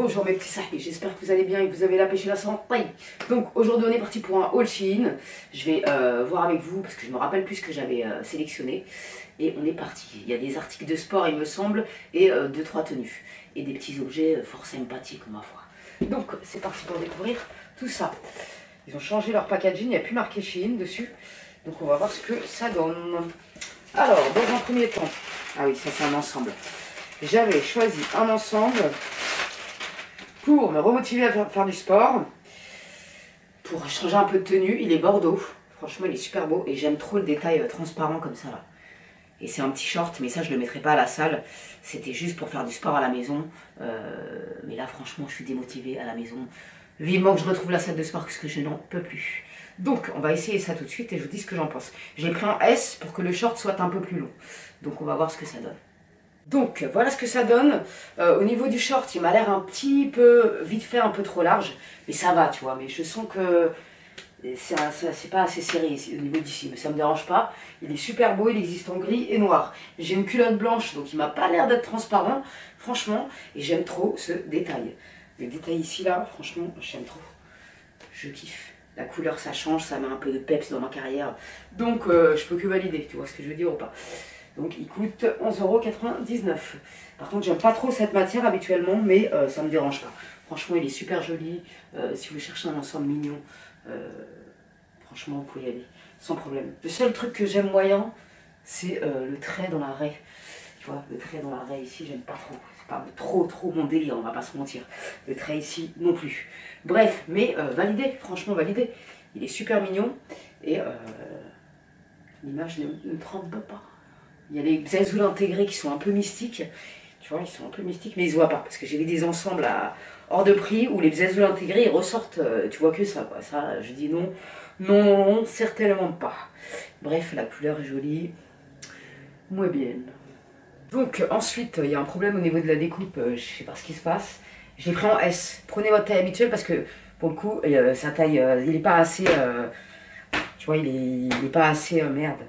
Bonjour mes petits sahbis, j'espère que vous allez bien et que vous avez la pêche et la santé. Donc aujourd'hui on est parti pour un haul Shein. Je vais voir avec vous parce que je me rappelle plus ce que j'avais sélectionné. Et on est parti. Il y a des articles de sport il me semble et 2-3 tenues. Et des petits objets fort sympathiques ma foi. Donc c'est parti pour découvrir tout ça. Ils ont changé leur packaging, il n'y a plus marqué Shein dessus. Donc on va voir ce que ça donne. Alors dans un premier temps, ah oui ça c'est un ensemble. J'avais choisi un ensemble pour me remotiver à faire du sport, pour changer un peu de tenue. Il est bordeaux, franchement il est super beau et j'aime trop le détail transparent comme ça là. Et c'est un petit short, mais ça je le mettrai pas à la salle, c'était juste pour faire du sport à la maison. Mais là franchement je suis démotivée à la maison. Vivement que je retrouve la salle de sport parce que je n'en peux plus. Donc on va essayer ça tout de suite et je vous dis ce que j'en pense. J'ai pris en S pour que le short soit un peu plus long. Donc on va voir ce que ça donne. Donc voilà ce que ça donne. Au niveau du short, il m'a l'air un petit peu vite fait, un peu trop large. Mais ça va, tu vois. Mais je sens que c'est pas assez serré ici, au niveau d'ici. Mais ça me dérange pas. Il est super beau, il existe en gris et noir. J'ai une culotte blanche, donc il m'a pas l'air d'être transparent, franchement. Et j'aime trop ce détail. Le détail ici, là, franchement, j'aime trop. Je kiffe. La couleur, ça change, ça met un peu de peps dans ma carrière. Donc je peux que valider, tu vois ce que je veux dire ou pas. Donc il coûte 11,99 €. Par contre j'aime pas trop cette matière habituellement, mais ça me dérange pas. Franchement il est super joli. Si vous cherchez un ensemble mignon, franchement vous pouvez y aller sans problème. Le seul truc que j'aime moyen, c'est le trait dans la raie. Tu vois, le trait dans la raie ici j'aime pas trop. C'est pas trop mon délire, on va pas se mentir. Le trait ici non plus. Bref, mais validé, franchement validé. Il est super mignon et l'image ne tremble pas. Il y a les zazoules intégrés qui sont un peu mystiques. Tu vois, ils sont un peu mystiques, mais ils se voient pas. Parce que j'ai vu des ensembles hors de prix où les zazoules intégrés, ils ressortent, tu vois que ça, quoi. Ça, je dis non, non, certainement pas. Bref, la couleur est jolie. Muy bien. Donc, ensuite, il y a un problème au niveau de la découpe. Je sais pas ce qui se passe. Je l'ai pris en S. Prenez votre taille habituelle parce que, pour le coup, sa taille, il est pas assez... tu vois, il est pas assez... merde.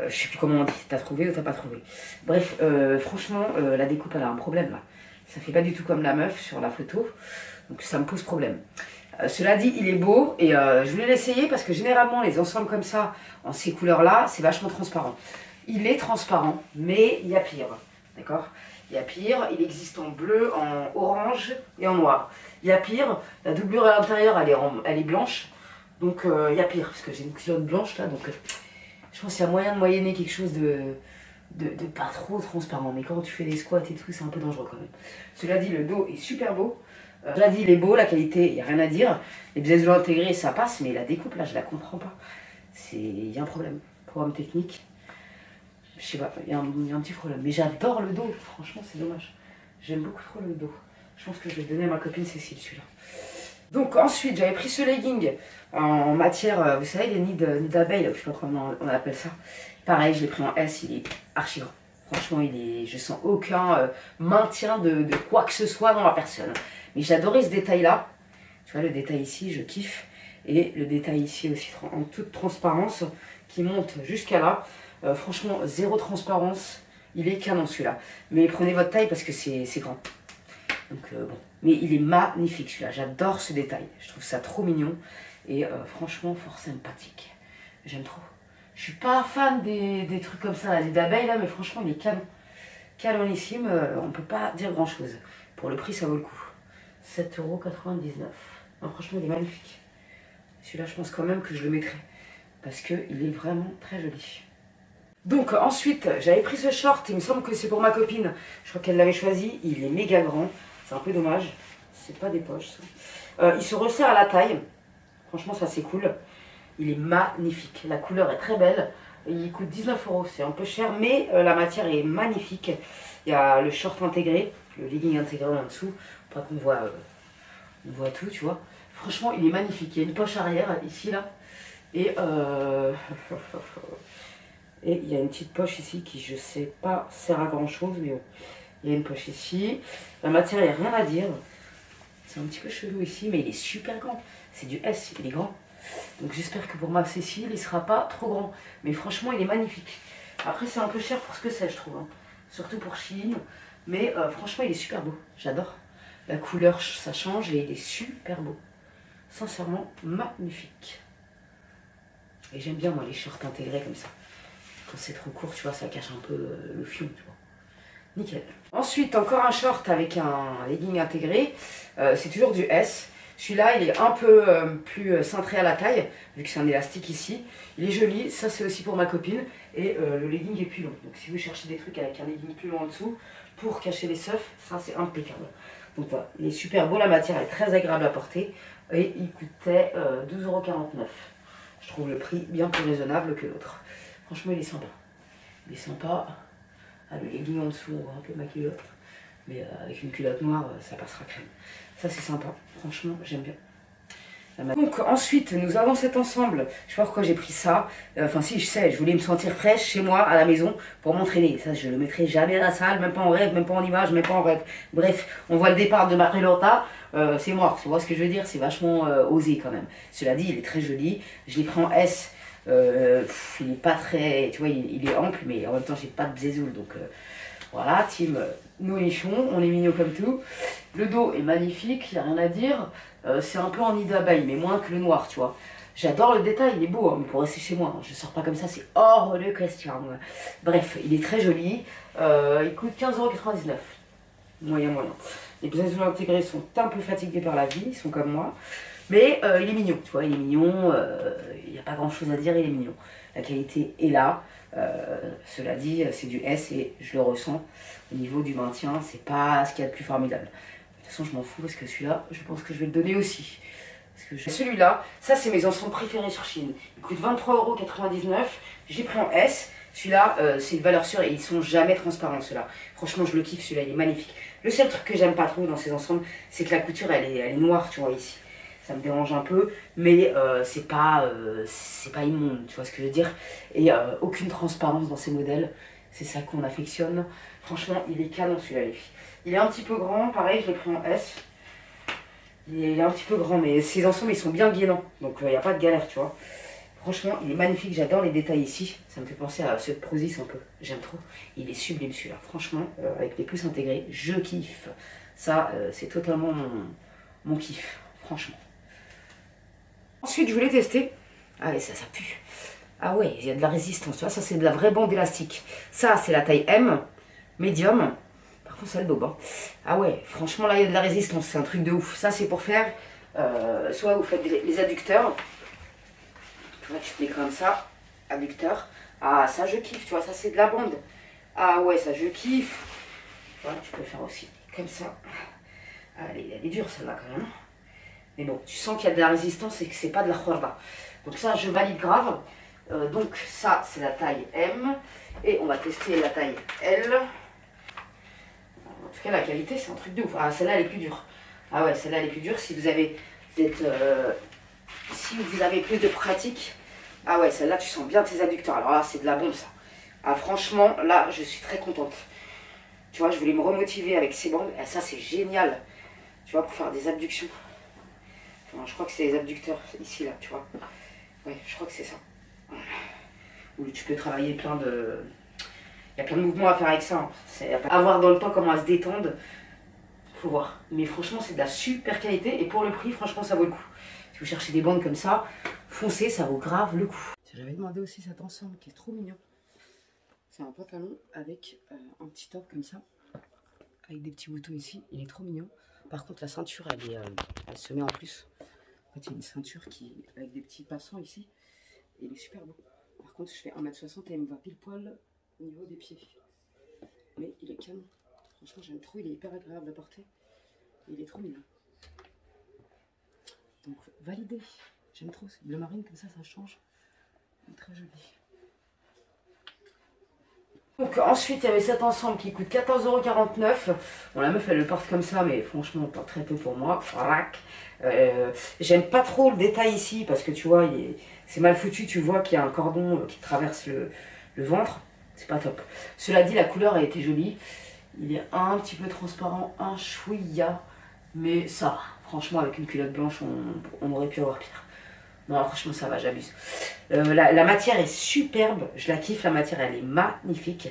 Je sais plus comment on dit, t'as trouvé ou t'as pas trouvé. Bref, franchement, la découpe elle a un problème là. Ça fait pas du tout comme la meuf sur la photo, donc ça me pose problème. Cela dit, il est beau et je voulais l'essayer parce que généralement les ensembles comme ça, en ces couleurs là, c'est vachement transparent. Il est transparent, mais il y a pire, d'accord? Il y a pire, il existe en bleu, en orange et en noir. Il y a pire, la doublure à l'intérieur elle est blanche, donc il y a pire, parce que j'ai une culotte blanche là, donc... je pense qu'il y a moyen de moyenner quelque chose de pas trop transparent. Mais quand tu fais des squats et tout, c'est un peu dangereux quand même. Cela dit, le dos est super beau. Cela dit, il est beau, la qualité, il n'y a rien à dire. Les biseaux intégrés, ça passe, mais la découpe, là, je la comprends pas. Il y a un problème. Programme technique. Je sais pas, il y a un petit problème. Mais j'adore le dos, franchement, c'est dommage. J'aime beaucoup trop le dos. Je pense que je vais donner à ma copine Cécile, celui-là. Donc ensuite, j'avais pris ce legging en matière, vous savez, les nids d'abeilles, je sais pas comment on appelle ça. Pareil, je l'ai pris en S, il est archi grand. Franchement, je sens aucun maintien de quoi que ce soit dans la personne. Mais j'adorais ce détail-là. Tu vois, le détail ici, je kiffe. Et le détail ici aussi, en toute transparence, qui monte jusqu'à là. Franchement, zéro transparence. Il est canon celui-là. Mais prenez votre taille parce que c'est grand. Donc bon, mais il est magnifique celui-là, j'adore ce détail, je trouve ça trop mignon et franchement fort sympathique, j'aime trop. Je suis pas fan des trucs comme ça, des abeilles là, mais franchement il est canon, canonissime, on peut pas dire grand chose. Pour le prix ça vaut le coup, 7,99 €. Non, franchement il est magnifique, celui-là je pense quand même que je le mettrai, parce qu'il est vraiment très joli. Donc ensuite j'avais pris ce short, il me semble que c'est pour ma copine, je crois qu'elle l'avait choisi, il est méga grand. C'est un peu dommage, c'est pas des poches ça. Il se resserre à la taille, franchement ça c'est cool. Il est magnifique, la couleur est très belle. Il coûte 19 €, c'est un peu cher, mais la matière est magnifique. Il y a le short intégré, le legging intégré en dessous, pour qu'on voit, on voit tout, tu vois. Franchement il est magnifique, il y a une poche arrière ici là, et et il y a une petite poche ici qui je sais pas sert à grand chose, mais bon. Il y a une poche ici. La matière, il n'y a rien à dire. C'est un petit peu chelou ici, mais il est super grand. C'est du S, il est grand. Donc j'espère que pour ma Cécile, il ne sera pas trop grand. Mais franchement, il est magnifique. Après, c'est un peu cher pour ce que c'est, je trouve. Hein. Surtout pour Shein. Mais franchement, il est super beau. J'adore. La couleur, ça change et il est super beau. Sincèrement, magnifique. Et j'aime bien moi les shorts intégrés comme ça. Quand c'est trop court, tu vois, ça cache un peu le fion, tu vois. Nickel. Ensuite, encore un short avec un legging intégré. C'est toujours du S. Celui-là, il est un peu plus cintré à la taille, vu que c'est un élastique ici. Il est joli. Ça, c'est aussi pour ma copine. Et le legging est plus long. Donc, si vous cherchez des trucs avec un legging plus long en dessous, pour cacher les seufs, ça, c'est impeccable. Donc, voilà. Il est super beau. La matière est très agréable à porter. Et il coûtait 12,49 €. Je trouve le prix bien plus raisonnable que l'autre. Franchement, il est sympa. Il est sympa. Ah, le legging en dessous, on voit un peu ma culotte. Mais avec une culotte noire, ça passera crème. Ça, c'est sympa. Franchement, j'aime bien. Donc, ensuite, nous avons cet ensemble. Je sais pas pourquoi j'ai pris ça. Enfin, si, je sais, je voulais me sentir fraîche chez moi, à la maison, pour m'entraîner. Ça, je le mettrai jamais à la salle, même pas en rêve, même pas en image, même pas en rêve. Bref, on voit le départ de Marie-Laure. C'est mort. Tu vois ce que je veux dire? C'est vachement osé quand même. Cela dit, il est très joli. Je l'ai pris en S. Il est pas très, tu vois, il est ample, mais en même temps j'ai pas de zézoule, donc voilà, team nous nichons, on est mignons comme tout. Le dos est magnifique, il n'y a rien à dire. C'est un peu en nid d'abeille, mais moins que le noir, tu vois. J'adore le détail, il est beau, hein, mais pour rester chez moi, hein, je sors pas comme ça, c'est hors de question. Bref, il est très joli, il coûte 15,99 €, moyen. Les zézoules intégrés sont un peu fatigués par la vie, ils sont comme moi. Mais il est mignon, tu vois, il est mignon, il n'y a pas grand chose à dire, il est mignon. La qualité est là, cela dit, c'est du S et je le ressens. Au niveau du maintien, c'est pas ce qu'il y a de plus formidable. De toute façon, je m'en fous parce que celui-là, je pense que je vais le donner aussi. Celui-là, ça c'est mes ensembles préférés sur Shein. Il coûte 23,99 €, j'ai pris en S. Celui-là, c'est une valeur sûre et ils sont jamais transparents, ceux-là. Franchement, je le kiffe, celui-là, il est magnifique. Le seul truc que j'aime pas trop dans ces ensembles, c'est que la couture, elle est noire, tu vois, ici. Ça me dérange un peu, mais c'est pas immonde, tu vois ce que je veux dire. Et aucune transparence dans ces modèles, c'est ça qu'on affectionne. Franchement, il est canon celui-là, les filles. Il est un petit peu grand, pareil, je l'ai pris en S. Il est un petit peu grand, mais ces ensembles, ils sont bien gainants, donc il n'y a pas de galère, tu vois. Franchement, il est magnifique, j'adore les détails ici. Ça me fait penser à ceux de Prozis un peu, j'aime trop. Il est sublime celui-là, franchement, avec les pouces intégrés, je kiffe. Ça, c'est totalement mon kiff, franchement. Ensuite, je voulais tester. Ah ouais, ça pue. Ah ouais, il y a de la résistance. Tu vois, ça, c'est de la vraie bande élastique. Ça, c'est la taille M, médium. Par contre, c'est le daube. Hein. Ah ouais, franchement, là, il y a de la résistance. C'est un truc de ouf. Ça, c'est pour faire... soit vous faites les adducteurs. Tu vois, tu te mets comme ça. Adducteur. Ah, ça, je kiffe. Tu vois, ça, c'est de la bande. Ah ouais, ça, je kiffe. Voilà, tu peux le faire aussi. Comme ça. Ah, elle est dure, celle-là, quand même. Mais bon, tu sens qu'il y a de la résistance et que c'est pas de la khorba. Donc ça, je valide grave. Donc ça, c'est la taille M. Et on va tester la taille L. En tout cas, la qualité, c'est un truc de ouf. Ah, celle-là, elle est plus dure. Ah ouais, celle-là, elle est plus dure. Si vous avez plus de pratique. Ah ouais, celle-là, tu sens bien tes adducteurs. Alors là, c'est de la bombe, ça. Ah, franchement, là, je suis très contente. Tu vois, je voulais me remotiver avec ces bandes. Et ça, c'est génial. Tu vois, pour faire des abductions. Enfin, je crois que c'est les abducteurs, ici, là, tu vois. Ouais, je crois que c'est ça. Où tu peux travailler plein de... Il y a plein de mouvements à faire avec ça. Hein. C'est à voir dans le temps comment elles se détendent. Faut voir. Mais franchement, c'est de la super qualité. Et pour le prix, franchement, ça vaut le coup. Si vous cherchez des bandes comme ça, foncez, ça vaut grave le coup. J'avais demandé aussi cet ensemble qui est trop mignon. C'est un pantalon avec un petit top comme ça. Avec des petits boutons ici. Il est trop mignon. Par contre, la ceinture, elle se met en plus. En fait, il y a une ceinture avec des petits passants ici. Et il est super beau. Par contre, je fais 1,60 m et il me va pile poil au niveau des pieds. Mais il est canon. Franchement, j'aime trop. Il est hyper agréable à porter. Et il est trop mignon. Donc, validé. J'aime trop. C'est bleu marine, comme ça change. Il est très joli. Donc ensuite il y avait cet ensemble qui coûte 14,49 €. Bon, la meuf elle le porte comme ça, mais franchement pas très peu pour moi. J'aime pas trop le détail ici parce que tu vois c'est mal foutu, tu vois qu'il y a un cordon qui traverse le ventre. C'est pas top. Cela dit, la couleur a été jolie. Il est un petit peu transparent, un chouïa, mais ça, franchement avec une culotte blanche on aurait pu avoir pire. Non, franchement, ça va, j'abuse. La matière est superbe. Je la kiffe, la matière, elle est magnifique.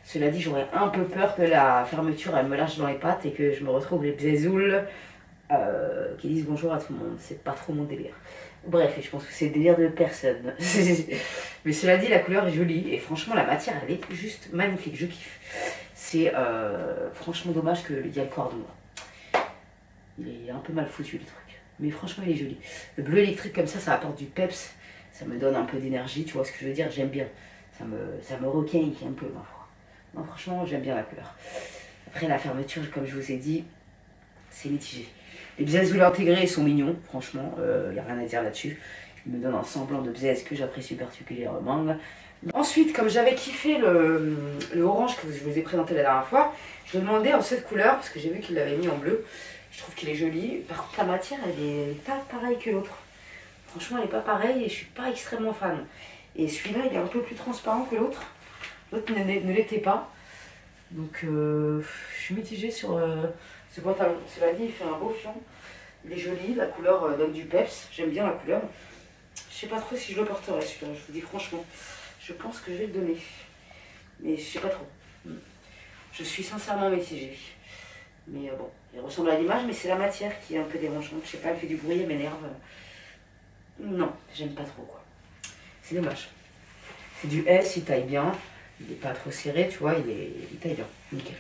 Cela dit, j'aurais un peu peur que la fermeture elle me lâche dans les pattes et que je me retrouve les bzézoules qui disent bonjour à tout le monde. C'est pas trop mon délire. Bref, et je pense que c'est le délire de personne. Mais cela dit, la couleur est jolie et franchement, la matière elle est juste magnifique. Je kiffe. C'est franchement dommage qu'il y a le cordon là. Il est un peu mal foutu le truc. Mais franchement, il est joli. Le bleu électrique comme ça apporte du peps. Ça me donne un peu d'énergie, tu vois ce que je veux dire. J'aime bien. Ça me requinque un peu, ma foi. Non, franchement, j'aime bien la couleur. Après, la fermeture, comme je vous ai dit, c'est mitigé. Les bzèzes intégrés sont mignons, franchement. Il n'y a rien à dire là-dessus. Ils me donnent un semblant de bzèze que j'apprécie particulièrement. Ensuite, comme j'avais kiffé le orange que je vous ai présenté la dernière fois, je lui ai demandé en cette couleur, parce que j'ai vu qu'il l'avait mis en bleu. Je trouve qu'il est joli. Par contre, la matière, elle est pas pareille que l'autre. Franchement, elle est pas pareille et je suis pas extrêmement fan. Et celui-là, il est un peu plus transparent que l'autre. L'autre ne l'était pas. Donc, je suis mitigée sur ce pantalon. Cela dit, il fait un beau fion. Il est joli, la couleur donne du peps. J'aime bien la couleur. Je sais pas trop si je le porterai celui-là, je vous dis franchement. Je pense que je vais le donner. Mais je sais pas trop. Je suis sincèrement mitigée. Mais bon, il ressemble à l'image, mais c'est la matière qui est un peu dérangeante. Je sais pas, elle fait du bruit, elle m'énerve. Non, j'aime pas trop quoi. C'est dommage. C'est du S, il taille bien. Il est pas trop serré, tu vois, il taille bien. Nickel.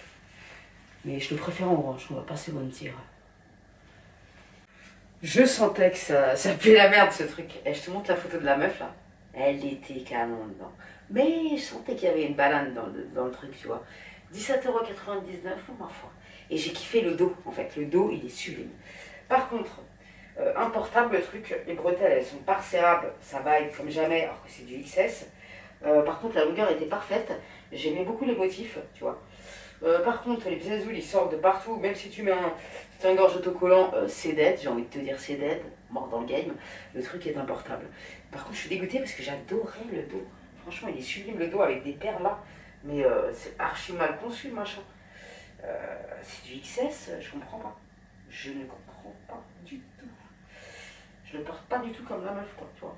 Mais je le préfère en orange, on va pas se mentir. Je sentais que ça pue la merde ce truc. Et je te montre la photo de la meuf là. Elle était canon dedans. Mais je sentais qu'il y avait une banane dans le truc, tu vois. 17,99 €, oh ma foi. Et j'ai kiffé le dos, en fait. Le dos, il est sublime. Par contre, importable le truc, les bretelles, elles sont pas resserrables. Ça va être comme jamais, alors que c'est du XS. Par contre, la longueur était parfaite. J'aimais beaucoup les motifs, tu vois. Par contre, les bzézoules, ils sortent de partout. Même si tu mets un gorge autocollant, c'est dead. J'ai envie de te dire c'est dead. Mort dans le game. Le truc est importable. Par contre, je suis dégoûtée parce que j'adorais le dos. Franchement, il est sublime le dos avec des perles là. Mais c'est archi mal conçu le machin. C'est du XS, je comprends pas. Je ne comprends pas du tout. Je le porte pas du tout comme la meuf, quoi, tu vois.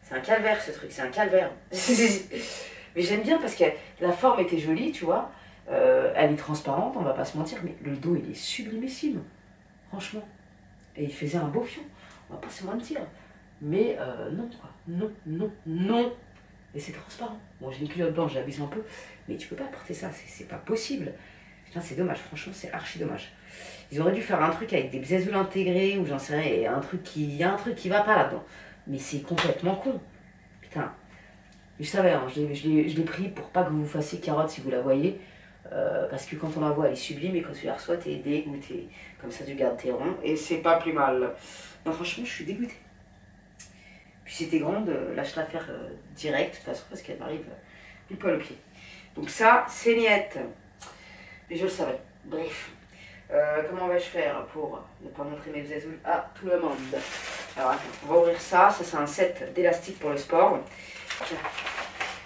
C'est un calvaire ce truc, c'est un calvaire. Mais j'aime bien parce que la forme était jolie, tu vois. Elle est transparente, on va pas se mentir, mais le dos il est sublimissime. Franchement. Et il faisait un beau fion, on va pas se mentir. Mais non, quoi. Non, non, non. Et c'est transparent. Bon, j'ai une culotte blanche, j'abuse un peu, mais tu peux pas porter ça, c'est pas possible. Putain, c'est dommage, franchement, c'est archi dommage. Ils auraient dû faire un truc avec des bzézoules intégrés ou j'en sais rien, il y a un truc qui va pas là-dedans. Mais c'est complètement con. Putain. Je savais, hein, je l'ai pris pour pas que vous fassiez carotte si vous la voyez. Parce que quand on la voit, elle est sublime et quand tu la reçois, t'es dégoûté. Comme ça, tu gardes tes ronds et c'est pas plus mal. Non, franchement, je suis dégoûtée. Puis si t'es grande, lâche l'affaire direct, de toute façon, parce qu'elle m'arrive du poil au pied. Donc ça, c'est niette. Mais je le savais. Bref. Comment vais-je faire pour ne pas montrer mes bzézoules à tout le monde? Alors attends, on va ouvrir ça. Ça, c'est un set d'élastiques pour le sport.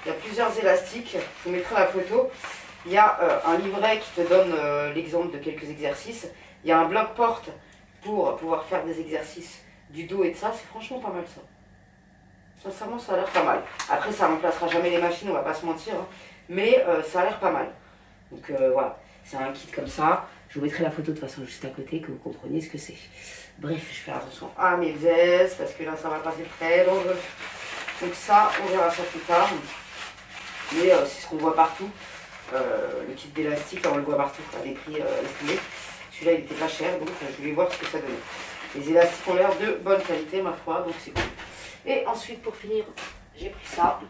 Il y a plusieurs élastiques. Je vous mettrai la photo. Il y a un livret qui te donne l'exemple de quelques exercices. Il y a un bloc-porte pour pouvoir faire des exercices du dos et de ça. C'est franchement pas mal ça. Sincèrement, ça a l'air pas mal. Après, ça ne remplacera jamais les machines, on va pas se mentir. Hein. Mais ça a l'air pas mal. Donc voilà, c'est un kit comme ça. Je vous mettrai la photo de toute façon juste à côté, que vous compreniez ce que c'est. Bref, je fais attention à mes bzèzes, parce que là, ça va passer très long. Donc ça, on verra ça plus tard. Mais c'est ce qu'on voit partout. Le kit d'élastique, on le voit partout à des prix estimés. Celui-là, il était pas cher, donc je voulais voir ce que ça donnait. Les élastiques ont l'air de bonne qualité, ma foi, donc c'est cool. Et ensuite, pour finir, j'ai pris ça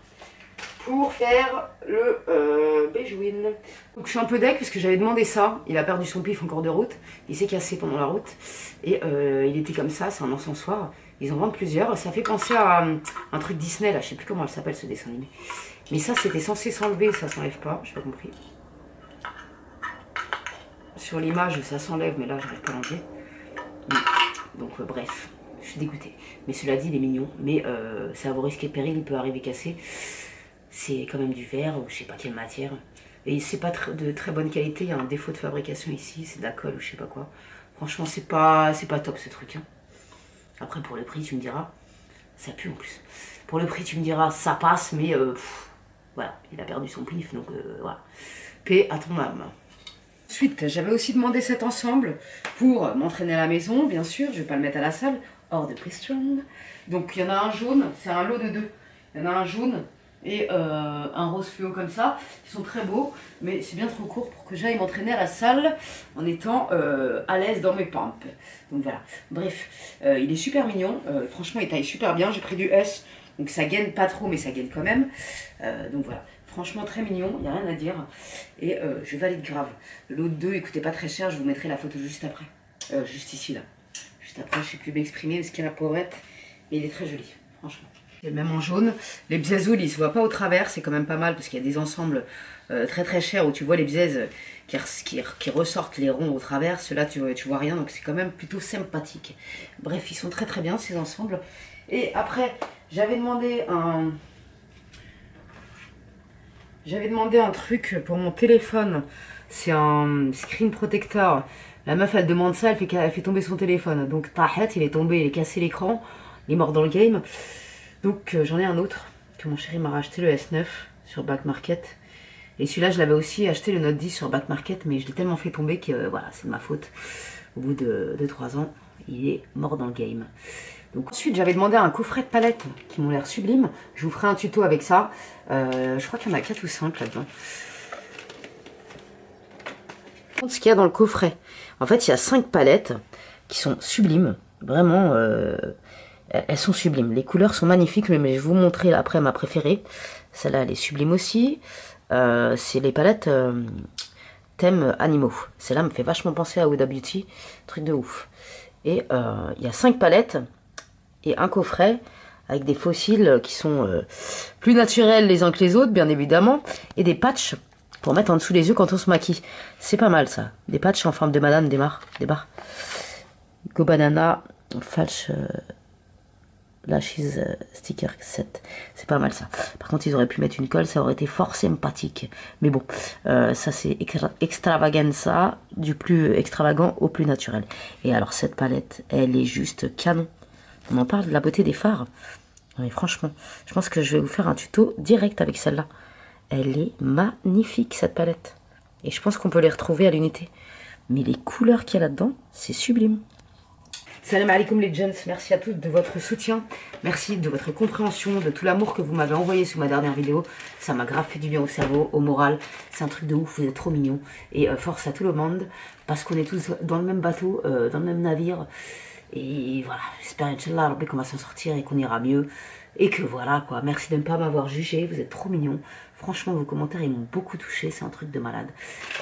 pour faire le Béjouine. Donc je suis un peu deck parce que j'avais demandé ça. Il a perdu son pif en cours de route. Il s'est cassé pendant la route. Et il était comme ça, c'est un encensoir. Ils en vendent plusieurs. Ça fait penser à un truc Disney, là. Je sais plus comment elle s'appelle ce dessin animé. Mais ça, c'était censé s'enlever, ça s'enlève pas. J'ai pas compris. Sur l'image, ça s'enlève, mais là, j'arrive pas à l'enlever. Donc bref, je suis dégoûtée. Mais cela dit, il est mignon. Mais c'est à vos risques et périls, il peut arriver cassé. C'est quand même du verre ou je sais pas quelle matière. Et c'est pas de très bonne qualité, il y a un défaut de fabrication ici, c'est de la colle ou je sais pas quoi. Franchement, c'est pas top ce truc. Hein. Après, pour le prix, tu me diras, ça pue en plus. Pour le prix, tu me diras, ça passe, mais voilà, il a perdu son pif, donc voilà. Paix à ton âme. Ensuite, j'avais aussi demandé cet ensemble pour m'entraîner à la maison, bien sûr, je vais pas le mettre à la salle, hors de question. Donc il y en a un jaune, c'est un lot de 2. Il y en a un jaune et un rose fluo comme ça, qui sont très beaux, mais c'est bien trop court pour que j'aille m'entraîner à la salle en étant à l'aise dans mes pompes. Donc voilà, bref, il est super mignon, franchement il taille super bien, j'ai pris du S, donc ça gaine pas trop mais ça gaine quand même, donc voilà. Franchement très mignon, il n'y a rien à dire. Et je valide grave. L'autre 2, écoutez, pas très cher, je vous mettrai la photo juste après. Juste ici là. Juste après, je sais plus m'exprimer parce qu'il y a la pauvrette. Mais il est très joli, franchement. Et même en jaune, les bzazouls, ils se voient pas au travers, c'est quand même pas mal parce qu'il y a des ensembles très très chers où tu vois les bzaises qui ressortent les ronds au travers. Ceux-là, tu vois rien, donc c'est quand même plutôt sympathique. Bref, ils sont très très bien ces ensembles. Et après, j'avais demandé un truc pour mon téléphone. C'est un screen protector. La meuf, elle demande ça, elle fait tomber son téléphone. Donc, tahet, il est tombé, il est cassé l'écran. Il est mort dans le game. Donc, j'en ai un autre que mon chéri m'a racheté, le S9, sur Back Market. Et celui-là, je l'avais aussi acheté, le Note 10 sur Back Market, mais je l'ai tellement fait tomber que, voilà, c'est de ma faute. Au bout de 3 ans, il est mort dans le game. Donc ensuite, j'avais demandé un coffret de palettes qui m'ont l'air sublimes. Je vous ferai un tuto avec ça. Je crois qu'il y en a 4 ou 5 là-dedans. Ce qu'il y a dans le coffret. En fait, il y a 5 palettes qui sont sublimes. Vraiment, elles sont sublimes. Les couleurs sont magnifiques, mais je vais vous montrer après ma préférée. Celle-là, elle est sublime aussi. C'est les palettes thème animaux. Celle-là me fait vachement penser à Huda Beauty. Truc de ouf. Et il y a 5 palettes et un coffret avec des fossiles qui sont plus naturels les uns que les autres, bien évidemment, et des patchs pour mettre en dessous des yeux quand on se maquille. C'est pas mal ça. Des patchs en forme de madame, des barres. Go Banana, Falch Lashes Sticker 7. C'est pas mal ça. Par contre, ils auraient pu mettre une colle, ça aurait été fort sympathique. Mais bon, ça c'est extravaganza, du plus extravagant au plus naturel. Et alors, cette palette, elle est juste canon. On en parle de la beauté des fards. Mais franchement, je pense que je vais vous faire un tuto direct avec celle-là. Elle est magnifique, cette palette. Et je pense qu'on peut les retrouver à l'unité. Mais les couleurs qu'il y a là-dedans, c'est sublime. Salam alaikum les gens, merci à tous de votre soutien. Merci de votre compréhension, de tout l'amour que vous m'avez envoyé sous ma dernière vidéo. Ça m'a grave fait du bien au cerveau, au moral. C'est un truc de ouf, vous êtes trop mignons. Et force à tout le monde, parce qu'on est tous dans le même bateau, dans le même navire. Et voilà, j'espère, Inch'Allah, qu'on va s'en sortir et qu'on ira mieux. Et que voilà, quoi. Merci de ne pas m'avoir jugé, vous êtes trop mignons. Franchement, vos commentaires, ils m'ont beaucoup touché, c'est un truc de malade.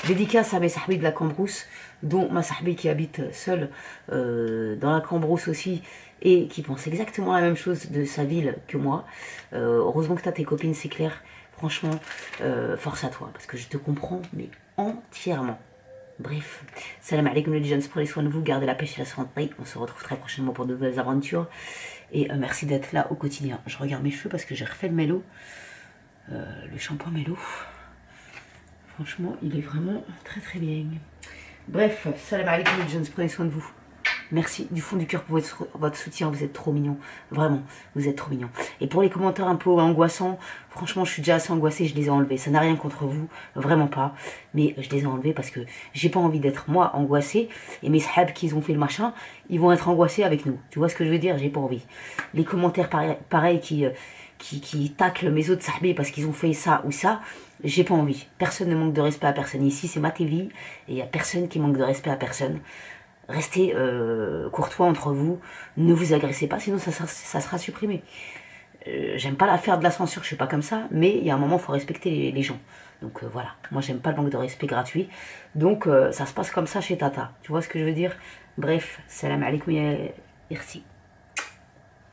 Dédicace à mes sahbis de la Cambrousse, dont ma sahbi qui habite seule dans la Cambrousse aussi, et qui pense exactement la même chose de sa ville que moi. Heureusement que tu as tes copines, c'est clair. Franchement, force à toi, parce que je te comprends, mais entièrement. Bref, salam alaikum les gens, prenez soin de vous, gardez la pêche et la santé. On se retrouve très prochainement pour de nouvelles aventures. Et merci d'être là au quotidien. Je regarde mes cheveux parce que j'ai refait le mélo. Le shampoing mélo. Franchement, il est vraiment très très bien. Bref, salam alaikum les gens, prenez soin de vous. Merci du fond du cœur pour votre soutien, vous êtes trop mignons. Vraiment, vous êtes trop mignons. Et pour les commentaires un peu angoissants, franchement, je suis déjà assez angoissée, je les ai enlevés. Ça n'a rien contre vous, vraiment pas. Mais je les ai enlevés parce que j'ai pas envie d'être moi angoissée. Et mes sahab qui ont fait le machin, ils vont être angoissés avec nous. Tu vois ce que je veux dire? J'ai pas envie. Les commentaires pareils qui taclent mes autres sahabis parce qu'ils ont fait ça ou ça, j'ai pas envie. Personne ne manque de respect à personne. Ici, c'est ma TV et il n'y a personne qui manque de respect à personne. Restez courtois entre vous, ne vous agressez pas, sinon ça sera supprimé. J'aime pas la faire de la censure, je suis pas comme ça, mais il y a un moment, il faut respecter les gens. Donc voilà, moi j'aime pas le manque de respect gratuit. Donc ça se passe comme ça chez Tata, tu vois ce que je veux dire? Bref, salam alaikum, merci.